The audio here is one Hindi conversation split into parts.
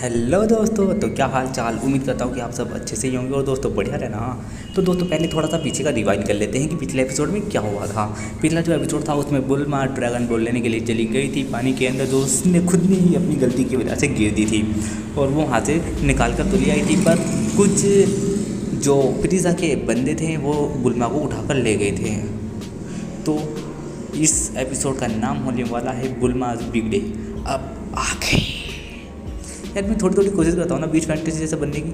हेलो दोस्तों, तो क्या हाल चाल। उम्मीद करता हूँ कि आप सब अच्छे से ही होंगे और दोस्तों बढ़िया रहना। तो दोस्तों पहले थोड़ा सा पीछे का रिवाइंड कर लेते हैं कि पिछले एपिसोड में क्या हुआ था। पिछला जो एपिसोड था उसमें बुल्मा ड्रैगन बॉल लेने के लिए चली गई थी पानी के अंदर, जो उसने खुद ने ही अपनी गलती की वजह से गिर दी थी और वो वहाँ से निकाल कर तो ले आई थी, पर कुछ जो फ्रीज़ा के बंदे थे वो बुल्मा को उठाकर ले गए थे। तो इस एपिसोड का नाम होने वाला है बुल्मा's बिग डे। अब आ गई यार, मैं थोड़ी थोड़ी कोशिश करता हूँ ना बीच फैंटेसी जैसा बनने की,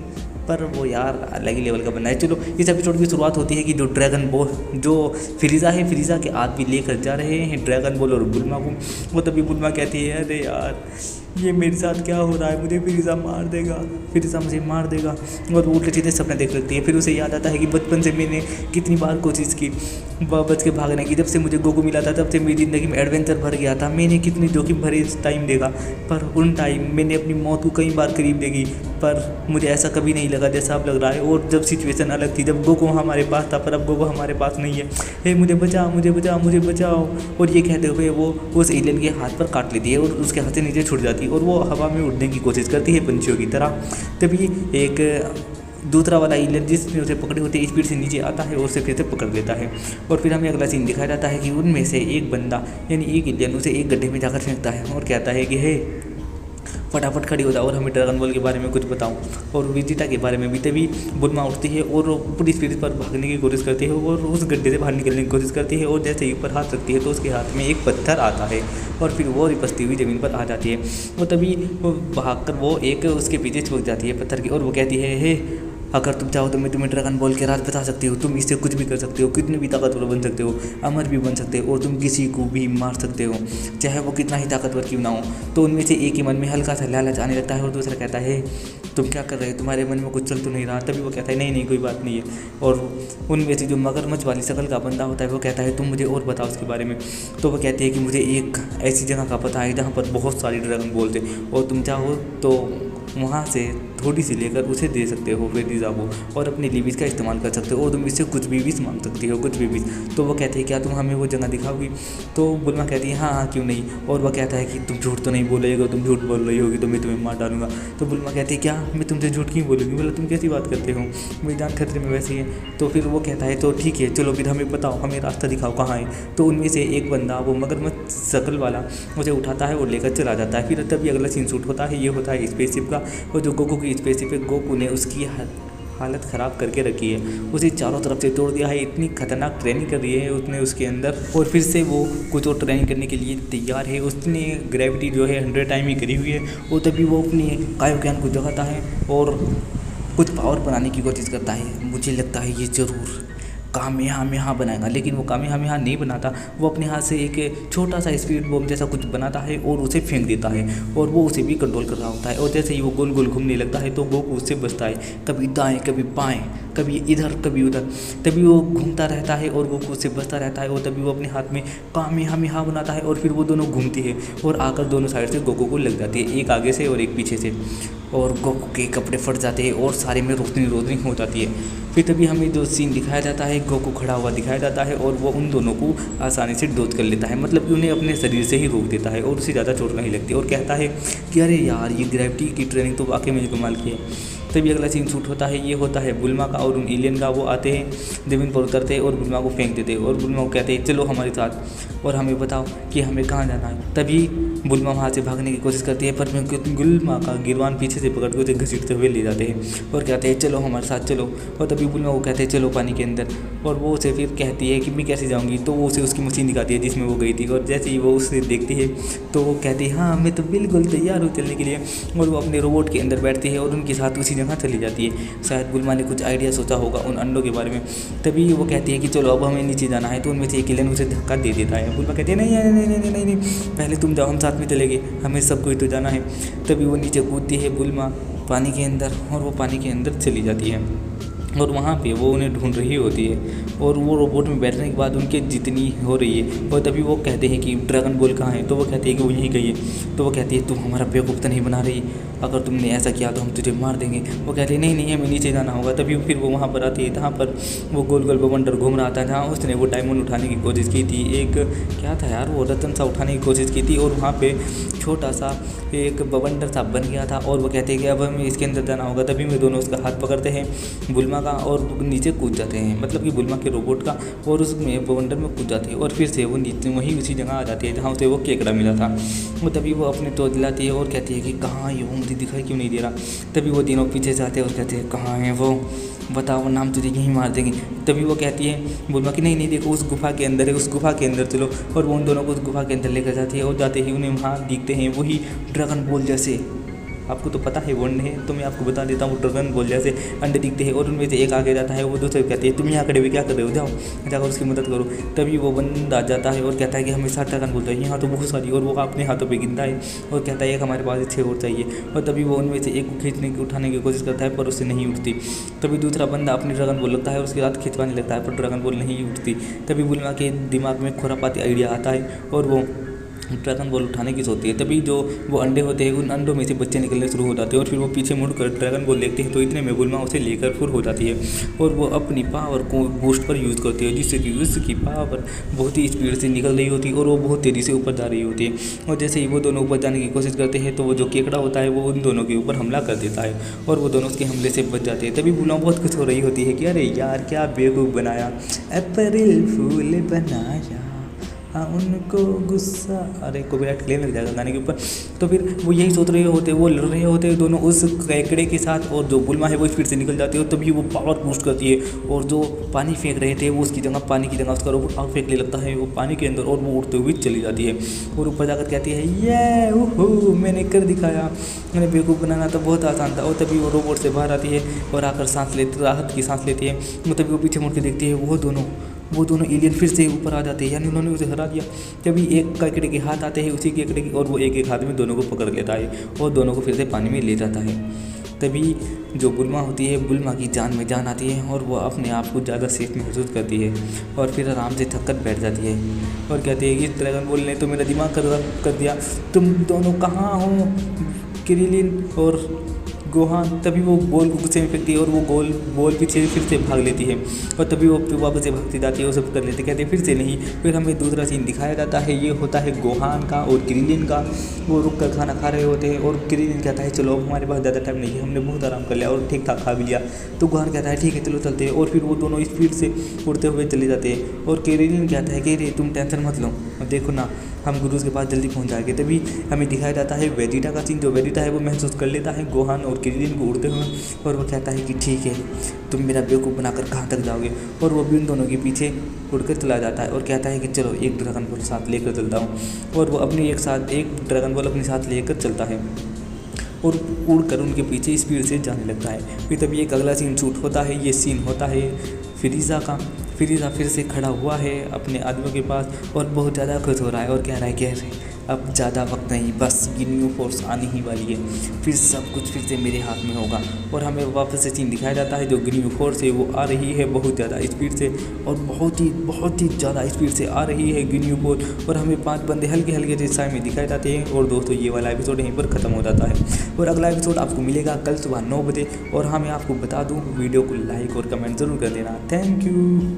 पर वो यार अलग ही लेवल का बनना है। चलो, इस एपिसोड की शुरुआत होती है कि जो ड्रैगन बॉल जो फ्रीज़ा है, फ्रीज़ा के आदमी लेकर जा रहे हैं ड्रैगन बॉल और बुल्मा को। वो तभी बुल्मा कहती है, अरे यार ये मेरे साथ क्या हो रहा है, मुझे फ्रीज़ा मार देगा, फ्रीज़ा मुझे मार देगा। और वो उल्टे सीधे सपने देख लगती है। फिर उसे याद आता है कि बचपन से मैंने कितनी बार कोशिश की बच के भागने की। जब से मुझे गोकू मिला था तब से मेरी ज़िंदगी में एडवेंचर भर गया था। मैंने कितनी जोखिम भरे टाइम देखा, पर उन टाइम मैंने अपनी मौत को कई बार करीब देखी, पर मुझे ऐसा कभी नहीं लगा जैसा अब लग रहा है। और जब सिचुएशन अलग थी, जब गोकू हमारे पास था, पर अब गोकू हमारे पास नहीं है। हे मुझे बचाओ, मुझे बचाओ, मुझे बचाओ। और ये कहते हुए वो उस एलियन के हाथ पर काट लेती है और उसके हाथ से नीचे छूट जाती है और वो हवा में उड़ने की कोशिश करती है पंछियों की तरह। तभी एक दूसरा वाला एलियन जिसने उसे पकड़े होते स्पीड से नीचे आता है और उसे फिर से पकड़ लेता है। और फिर हमें अगला सीन दिखाया जाता है कि उनमें से एक बंदा यानी एक एलियन उसे एक गड्ढे में जाकर फेंकता है और कहता है कि हे फटाफट खड़ी हो जाओ और हमें ड्रैगन बॉल के बारे में कुछ बताओ और विजिटा के बारे में भी। तभी बुल्मा उठती है और पूरी स्पीड पर भागने की कोशिश करती है और उस गड्ढे से बाहर निकलने की कोशिश करती है। और जैसे ही ऊपर हाथ रखती है तो उसके हाथ में एक पत्थर आता है और फिर वो रिपसती हुई ज़मीन पर आ जाती है। और तभी वो भागकर वो एक उसके पीछे छुप जाती है पत्थर की और वो कहती है, हे अगर तुम चाहो तो मैं तुम्हें ड्रैगन बॉल के राज बता सकती हूँ। तुम इससे कुछ भी कर सकते हो, कितने भी ताकतवर बन सकते हो, अमर भी बन सकते हो और तुम किसी को भी मार सकते हो, चाहे वो कितना ही ताकतवर क्यों ना हो। तो उनमें से एक के मन में हल्का सा लालच आने लगता है और दूसरा कहता है, तुम क्या कर रहे हो, तुम्हारे मन में कुछ चल तो नहीं रहा। तभी वो कहता है, नहीं नहीं कोई बात नहीं है। और उनमें से जो मगरमच्छ वाली शक्ल का बंदा होता है वो कहता है, तुम मुझे और बताओ उसके बारे में। तो वो कहती है कि मुझे एक ऐसी जगह का पता है जहाँ पर बहुत सारे ड्रैगन बॉल थे और तुम चाहो तो वहाँ से थोड़ी सी लेकर उसे दे सकते हो फ्रीज़ा को और अपने लिए भी इसका इस्तेमाल कर सकते हो और तुम इससे कुछ भी विश मांग सकते हो, कुछ भी विश। तो वो कहते हैं, क्या तुम हमें वो जगह दिखाओगी। तो बुल्मा कहती है, हाँ हाँ क्यों नहीं। और वह कहता है कि तुम झूठ तो नहीं बोलेगा, तुम झूठ बोल रही होगी तो मैं तुम्हें मार डालूंगा। तो बुल्मा कहती है, क्या मैं तुमसे झूठ क्यों बोलूँगी, बोला तुम कैसी बात करते हो, मेरी जान खतरे में वैसी है। तो फिर वो कहता है, तो ठीक है चलो फिर हमें बताओ, हमें रास्ता दिखाओ कहाँ है। तो उनमें से एक बंदा वो मगरमच्छ शक्ल वाला उसे उठाता है और लेकर चला जाता है। फिर तभी अगला सीन शूट होता है, ये होता है स्पेसशिप का। और जो गोकू की स्पेसशिप है, गोकू ने उसकी हालत ख़राब करके रखी है, उसे चारों तरफ से तोड़ दिया है। इतनी खतरनाक ट्रेनिंग कर रही है उसने उसके अंदर और फिर से वो कुछ और ट्रेनिंग करने के लिए तैयार है। उसने ग्रेविटी जो है 100 टाइम ही करी हुई है। और तभी वो अपनी कायोज्ञान को जगाता है और कुछ पावर बनाने की कोशिश करता है। मुझे लगता है ये ज़रूर कामेहामेहा बनाएगा, लेकिन वो कामेहामेहा नहीं बनाता। वो अपने हाथ से एक छोटा सा स्पीड बॉम्ब जैसा कुछ बनाता है और उसे फेंक देता है और वो उसे भी कंट्रोल कर रहा होता है। और जैसे ही वो गोल गोल घूमने लगता है तो गोकू उससे बचता है, कभी दाएं कभी बाएं, कभी इधर कभी उधर। तभी वो घूमता रहता है और गोकू उससे बचता रहता है। और तभी वो अपने हाथ में कामेहामेहा बनाता है और फिर वो दोनों घूमती है और आकर दोनों साइड से गोकू को लग जाती है, एक आगे से और एक पीछे से। और गोकू के कपड़े फट जाते हैं और सारे में रोशनी रोशनी हो जाती है। फिर तभी हमें जो सीन दिखाया जाता है, गोकू खड़ा हुआ दिखाया जाता है और वो उन दोनों को आसानी से डोज कर लेता है, मतलब कि उन्हें अपने शरीर से ही रोक देता है और उसे ज़्यादा चोट नहीं लगती। और कहता है कि अरे यार ये ग्रेविटी की ट्रेनिंग तो वाकई में कमाल की है। तभी अगला सीन शूट होता है, ये होता है बुल्मा का और उन एलियन का। वो आते हैं ज़मीन पर उतरते हैं और बुल्मा को फेंक देते हैं और बुल्मा को कहते हैं, चलो हमारे साथ और हमें बताओ कि हमें कहाँ जाना है। तभी बुल्मा वहाँ से भागने की कोशिश करती है, पर बुल्मा का गिरवान पीछे से पकड़ के उसे घसीटते हुए ले जाते हैं और कहते हैं, चलो हमारे साथ चलो। और तभी बुल्मा को कहते हैं, चलो पानी के अंदर। और वो उसे फिर कहती है कि मैं कैसे जाऊँगी। तो वो उसे उसकी मशीन दिखाती है जिसमें वो गई थी। और जैसे ही वो उसे देखती है तो वो कहती है, हाँ मैं तो बिल्कुल तैयार हूँ चलने के लिए। और वो अपने रोबोट के अंदर बैठती है और उनके साथ उसी जगह चली जाती है। शायद बुल्मा ने कुछ आइडिया सोचा होगा उन अंडों के बारे में। तभी वो कहती है कि चलो अब हमें नीचे जाना है। तो उनमें से एक एलियन उसे धक्का दे देता है। बुल्मा कहती है, नहीं नहीं नहीं नहीं नहीं नहीं, पहले तुम जाओ, हम साथ में चलेंगे, हमें सबको ही तो जाना है। तभी वो नीचे कूदती है बुल्मा पानी के अंदर और वो पानी के अंदर चली जाती है। और वहाँ पे वो उन्हें ढूंढ रही होती है और वो रोबोट में बैठने के बाद उनके जितनी हो रही है और तभी वो कहते हैं कि ड्रैगन बॉल कहाँ है, तो वो कहती है कि वो यहीं गई है। तो वो कहती है तुम हमारा बेवकूफ़ तो नहीं बना रही, अगर तुमने ऐसा किया तो हम तुझे मार देंगे। वो कहती है नहीं नहीं हमें नीचे जाना होगा। तभी फिर वो वहाँ पर आती है जहाँ पर वो गोल गोल बवंडर घूम रहा था, जहाँ उसने वो डायमंड उठाने की कोशिश की थी, एक क्या था यार वो रतन सा उठाने की कोशिश की थी और वहाँ पे छोटा सा एक बवंडर सा बन गया था। और वो कहते हैं कि अब हमें इसके अंदर जाना होगा। तभी में दोनों उसका हाथ पकड़ते हैं बुल्मा का और नीचे कूद जाते हैं, मतलब कि बुल्मा के रोबोट का, और उसमें बवंडर में कूद जाते हैं और फिर से वो नीचे वहीं उसी जगह आ जाती है जहाँ उसे वो केकड़ा मिला था। वो तभी वो अपने तो दिलाती है और कहती है कि कहाँ ये वो मुझे दिखाई क्यों नहीं दे रहा। तभी वो तीनों पीछे से आते हैं और कहते हैं कहाँ है वो, बताओ नाम तुझे यहीं मार देंगे। तभी वो कहती है बुल्मा कि नहीं नहीं देखो उस गुफा के अंदर है, उस गुफा के अंदर चलो। और वो उन दोनों को उस गुफा के अंदर लेकर जाती है और जाते ही उन्हें वहाँ दिखते हैं वही ड्रैगन बॉल जैसे, आपको तो पता है वो अंडे हैं, तो मैं आपको बता देता हूँ वो ड्रैगन बॉल जैसे अंडे दिखते हैं। और उनमें से एक आगे जाता है, वो दूसरे कहते हैं तुम यहाँ खड़े हुए क्या कर रहे हो, जाओ जाकर उसकी मदद करो। तभी वो बंदा जाता है और कहता है कि हमें 60 ड्रैगन बॉल चाहिए, यहाँ तो बहुत सारी, और वो अपने हाथों पर गिनता है और कहता है एक हमारे पास 6 और चाहिए। और तभी वो उनमें से एक को खींचने की उठाने की कोशिश करता है पर उससे नहीं उठती। तभी दूसरा बंदा अपनी ड्रैगन बॉल लगता है और उसके साथ खिंचवाने लगता है पर ड्रैगन बॉल नहीं उठती। तभी बुल्मा के दिमाग में खुरापाती आइडिया आता है और वो ड्रैगन बॉल उठाने की सोचती है। तभी जो वो अंडे होते हैं उन अंडों में से बच्चे निकलने शुरू हो जाते हैं और फिर वो पीछे मुड़कर ड्रैगन बॉल देखते हैं तो इतने में बुल्मा उसे लेकर फुर हो जाती है और वो अपनी पावर को बूस्ट पर यूज़ करती है, जिससे कि उसकी पावर बहुत ही स्पीड से निकल रही होती है और वो बहुत तेज़ी से ऊपर जा रही होती है। और जैसे ही वो दोनों ऊपर जाने की कोशिश करते हैं तो वो जो केकड़ा होता है वो उन दोनों के ऊपर हमला कर देता है और वो दोनों उसके हमले से बच जाते हैं। तभी बुल्मा बहुत खुश हो रही होती है कि अरे यार क्या बेवकूफ़ बनाया, अप्रैल फूल बनाया उनको गुस्सा, अरे कॉपीराइट क्लेम लग जाएगा गाने के ऊपर। तो फिर वो यही सोच रहे होते, वो लड़ रहे होते दोनों उस केकड़े के साथ और जो बुल्मा है वो स्पीड से निकल जाती है और तभी वो पावर बूस्ट करती है और जो पानी फेंक रहे थे वो उसकी जगह पानी की जगह उसका रोबोट आग फेंकने लगता है वो पानी के अंदर और वो उड़ते हुए चली जाती है और ऊपर जाकर कहती है ये ओहो मैंने कर दिखाया, मैंने बेवकूफ़ बनाना तो बहुत आसान था। और तभी वो रोबोट से बाहर आती है और आकर सांस लेती, राहत की सांस लेती है। तभी वो पीछे मुड़ के देखती है वो दोनों एलियन फिर से ऊपर आ जाते हैं, यानी उन्होंने उसे हरा दिया। तभी एक केकड़े के हाथ आते हैं उसी केकड़े की और वो एक हाथ में दोनों को पकड़ लेता है और दोनों को फिर से पानी में ले जाता है। तभी जो बुल्मा होती है, बुल्मा की जान में जान आती है और वो अपने आप को ज़्यादा सेफ महसूस करती है और फिर आराम से थक कर बैठ जाती है और कहती है कि ड्रैगन बॉल ने तो मेरा दिमाग कर दिया, तुम दोनों कहाँ हो क्रिलिन और गोहान। तभी वो बॉल को गुस्से में फेंकती है और वो बॉल पीछे फिर से भाग लेती है और तभी वो वापस से भागती जाती है और सब कर लेते, कहते हैं फिर से नहीं। फिर हमें दूसरा सीन दिखाया जाता है, ये होता है गोहान का और क्रिलिन का। वो रुक कर खाना खा रहे होते हैं और क्रिलिन कहता है चलो अब हमारे पास ज़्यादा टाइम नहीं है, हमने बहुत आराम कर लिया और ठीक ठाक खा भी लिया। तो गोहान कहता है ठीक है चलो चलते हैं और फिर वो दोनों स्पीड से उड़ते हुए चले जाते हैं और क्रिलिन कहता है कि रे तुम टेंशन मत लो, अब देखो ना हम गुरुज के पास जल्दी पहुंच जाएंगे। तभी हमें दिखाया जाता है वेजिटा का सीन, जो वेजिटा है वो महसूस कर लेता है गोहान और क्रिलिन को उड़ते हुए और वो कहता है कि ठीक है तुम मेरा बेवकूफ़ बनाकर कहाँ तक जाओगे। और वो भी उन दोनों के पीछे उड़कर चला जाता है और कहता है कि चलो एक ड्रैगन बॉल साथ लेकर चलता हूँ। और वो अपने एक ड्रैगन बॉल अपने साथ लेकर चलता है और उड़कर उनके पीछे स्पीड से जाने लगता है। फिर तभी एक अगला सीन शूट होता है, ये सीन होता है फिरीज़ा का। फिरीज़ा फिर से खड़ा हुआ है अपने आदमियों के पास और बहुत ज़्यादा खुश हो रहा है और कह रहा है कि अब ज़्यादा वक्त नहीं, बस गिनियो फोर्स आने ही वाली है, फिर सब कुछ फिर से मेरे हाथ में होगा। और हमें वापस से सीन दिखाया जाता है, जो गिनियो फोर्स है वो आ रही है बहुत ज़्यादा स्पीड से और बहुत ही ज़्यादा स्पीड से आ रही है गिनियो फोर्स और हमें 5 बंदे हल्के हल्के दिशाएं में दिखाए जाते हैं। और दोस्तों ये वाला एपिसोड यहीं पर ख़त्म हो जाता है और अगला एपिसोड आपको मिलेगा कल सुबह 9 बजे। और हाँ मैं आपको बता दूँ वीडियो को लाइक और कमेंट ज़रूर कर देना। Thank you.